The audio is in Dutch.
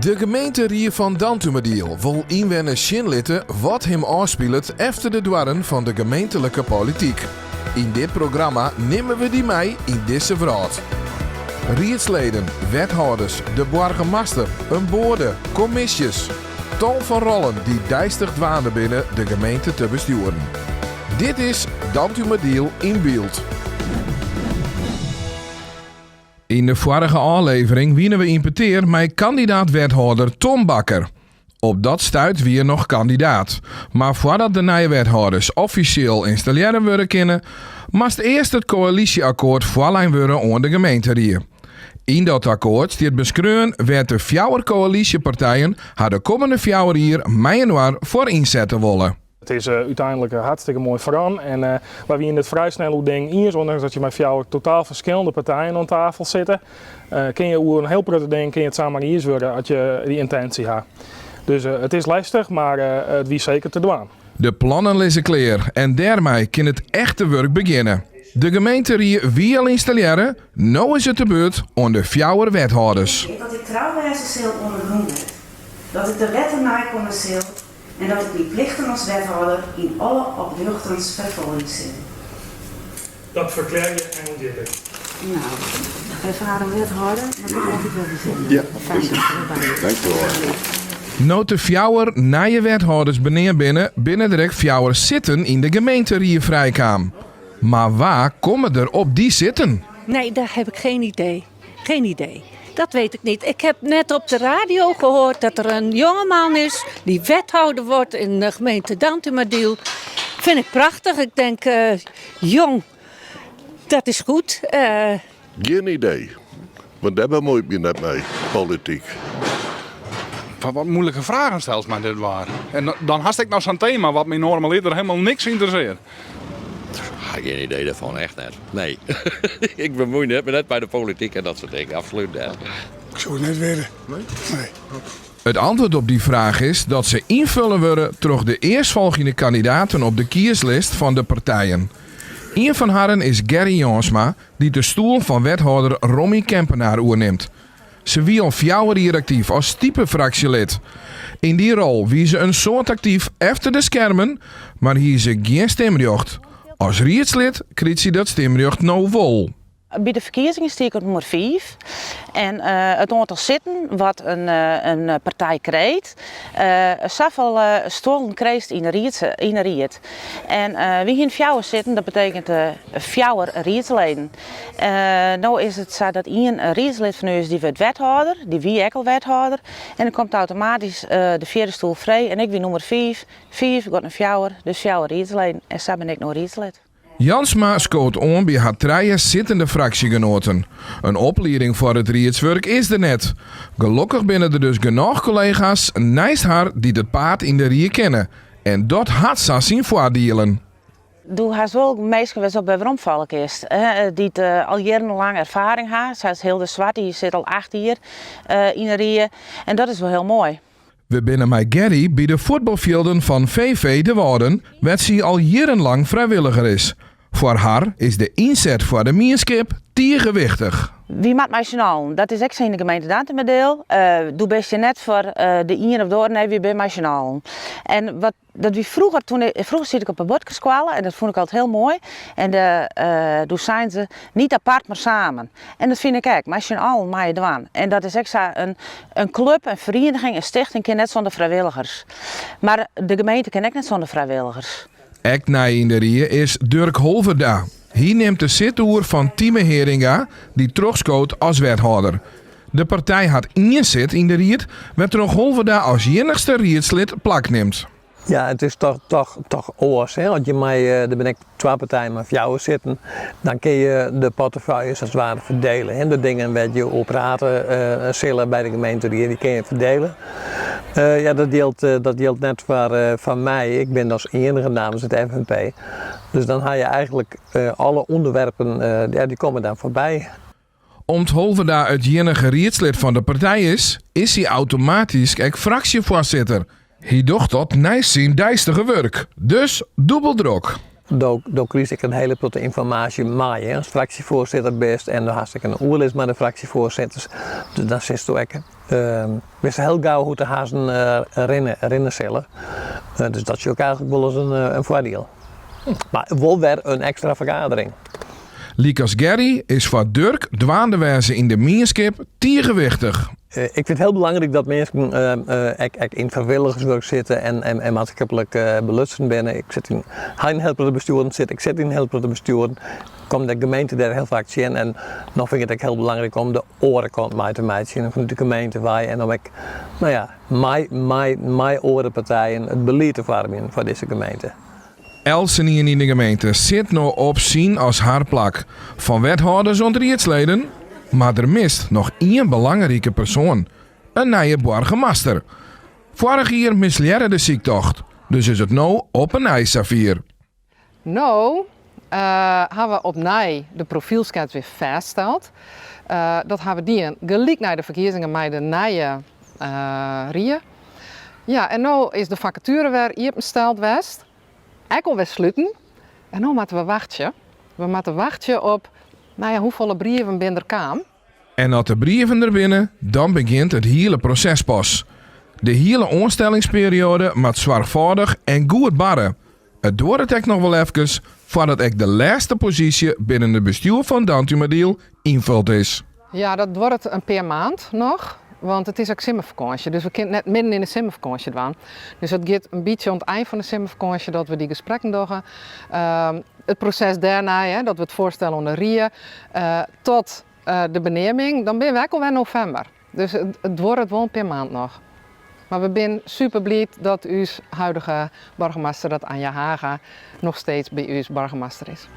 De gemeente van Dantumediel wil inwennen Shinlitten wat hem afspeelt efter de dwarren van de gemeentelijke politiek. In dit programma nemen we die mee in deze vraag. Rietsleden, wethouders, de burgemeester, een boorde, commissies. Tal van rollen die dijstig dwaanden binnen de gemeente te besturen. Dit is Dantumediel in beeld. In de vorige aflevering wienen we in peteer met kandidaat-wethouder Tom Bakker. Op dat stuit wie er nog kandidaat. Maar voordat de nieuwe wethouders officieel installeren worden kunnen, moest eerst het coalitieakkoord voorlijn worden aan de gemeente. In dat akkoord stiert beschreven werd de 4 coalitiepartijen haar de komende 4 jaar mei januari voor inzetten willen. Het is uiteindelijk hartstikke mooi veranderd en waar we in het vrij snel ding in, ondanks dat je met 4 totaal verschillende partijen aan tafel zitten, kun je hoe een heel grote ding kun je het samen hier worden als je die intentie hebt. Dus het is lastig, maar het wie zeker te doen. De plannen liggen klaar en daarmee kan het echte werk beginnen. De gemeente wie al installeren, nu is het de beurt aan de 4 wethouders. Dat ik trouwwijze zal ondernoemen, dat ik de wetten nakomen zal en dat ik die plichten als wethouder in alle opdrachtens vervulling zal. Dat verklaar je en dit. Nou, even haar een wethouder, maar dat moet ik wel verzinnen. Ja, dankjewel. Nou de 4 nieuwe wethouders binnen direct 4 zitten in de gemeente vrijkam. Maar waar komen er op die zitten? Nee, daar heb ik geen idee. Geen idee. Dat weet ik niet. Ik heb net op de radio gehoord dat er een jongeman is die wethouder wordt in de gemeente Dantumediel. Vind ik prachtig. Ik denk, jong, dat is goed. Geen idee. Want daar bemoeit me net mee, politiek. Wat moeilijke vragen stelt mij dit waar. En dan had ik nou zo'n thema wat me normaliter helemaal niks interesseert. Geen idee daarvan, echt net. Nee. Ik bemoei net bij de politiek en dat soort dingen, absoluut net. Ik zou het net weten. Nee? Het antwoord op die vraag is dat ze invullen worden door de eerstvolgende kandidaten op de kieslist van de partijen. Een van hen is Gerry Jansma, die de stoel van wethouder Romy Kempenaar oerneemt. Ze wie al 4 jaar actief als type fractielid. In die rol wie ze een soort actief efter de schermen, maar hier ze geen stemrecht. Als rietslid krijgt ze dat stemrecht nou vol. Bij de verkiezingen sta ik op nummer 5. En het aantal zitten wat een partij krijgt, zoveel stoelen krijgt in de riet. En wie in 4 zitten, dat betekent 4 rietsleden. Nou is het zo dat één rietslid van u is die wordt wethouder, die wie ik al wethouder. En dan komt automatisch de 4e stoel vrij en ik ben nummer 5. 5 gaat naar 4, dus 4 rietsleden. En zo ben ik nog rietslid. Jansma scoort aan bij haar 3 zittende fractiegenoten. Een opleiding voor het rietswerk is er net. Gelukkig binnen er dus genoeg collega's naast haar die het paard in de rie kennen. En dat had ze zien voordelen. Doe haar wel meestal op bij waarom is. Die al jarenlang ervaring heeft. Zij is heel de zwart, die zit al 8 jaar in de rie. En dat is wel heel mooi. We binnen met Gerry bij de voetbalvelden van VV De Waarden, waar ze al jarenlang vrijwilliger is. Voor haar is de inzet voor de mierskip tiergewichtig. Wie maakt nationaal? Dat is echt in de gemeente Dantumediel. Doe best je net voor de ier of door, nee, wie ben nationaal. En wat dat wie vroeger zit ik op een bordkeskwalen en dat vond ik altijd heel mooi. En toen zijn ze niet apart, maar samen. En dat vind ik ook, nationaal maar je doen. En dat is echt een club, een vereniging, een stichting, kan net zonder vrijwilligers. Maar de gemeente kan ook net zonder vrijwilligers. Ek nij in de rie is Dirk Holverda. Hij neemt de zittoer van Tieme Heringa, die terugscoot als wethouder. De partij had 1 zit in de riet, waar Dirk Holverda als enigste rietslid plak neemt. Ja, het is toch oors. Als je mij, er ben ik 2 partijen maar 4 zitten, dan kun je de portefeuilles als het ware verdelen. En de dingen waar je op raten zullen bij de gemeente, die kun je verdelen. Ja, dat geldt net voor mij. Ik ben als enige namens het FNP. Dus dan ga je eigenlijk alle onderwerpen, die komen daar voorbij. Omdat Holverda het enige rietslid van de partij is hij automatisch ook fractievoorzitter. Hij docht dat naast zijn dijstige werk. Dus dubbeldruk. dan kreeg ik een hele grote informatie mee. Als fractievoorzitter best en dan had ik een oorlist met de fractievoorzitters. Dus dan zit je ook. Wist heel gauw hoe te hazen rennen zullen. Dus dat is ook eigenlijk wel eens een voordeel. Maar wel weer een extra vergadering. Likas Gerry is voor Dirk dwaandewijze in de mierskip tegenwichtig. Ik vind het heel belangrijk dat mensen in vrijwilligerswerk zitten en maatschappelijk belutsen binnen. Ik zit in een helpende bestuur, ik zit in een helpende bestuur. Kom de gemeente daar heel vaak zien en dan vind ik het heel belangrijk om de orenkant mee te maken van de gemeente wij en om ik, mijn orenpartijen het beleid te vormen voor deze gemeente. Elsen hier in de gemeente zit nou op zien als haar plak. Van wethouders onder rietsleden. Maar er mist nog één belangrijke persoon. Een nieuwe burgemeester. Vorig jaar misleerde de ziektocht. Dus is het nou op een ijssavier. Nou, hebben we opnieuw de profielschets weer vastgesteld. Dat hebben we die gelijk naar de verkiezingen met de nieuwe Rie. Ja, en nu is de vacature weer opgesteld geweest. Ik wil weer sluiten. En nu moeten we wachten. We moeten wachten op hoeveel brieven binnen kwamen. En als de brieven er binnen, dan begint het hele proces pas. De hele onstellingsperiode moet zorgvuldig en goed barren. Het duurt het nog wel even voordat ik de laatste positie binnen het bestuur van Dantumadiel invuld is. Ja, dat wordt een per maand nog. Want het is ook zomervakantie, dus we kunnen net midden in de zomervakantie doen. Dus het gaat een beetje aan het eind van de zomervakantie dat we die gesprekken doen. Het proces daarna, dat we het voorstellen aan de Rie, tot de beneming, dan ben we ook alweer november. Dus het wordt wel per maand nog. Maar we zijn super blij dat uw huidige burgemeester, dat Anja Haga, nog steeds bij uw burgemeester is.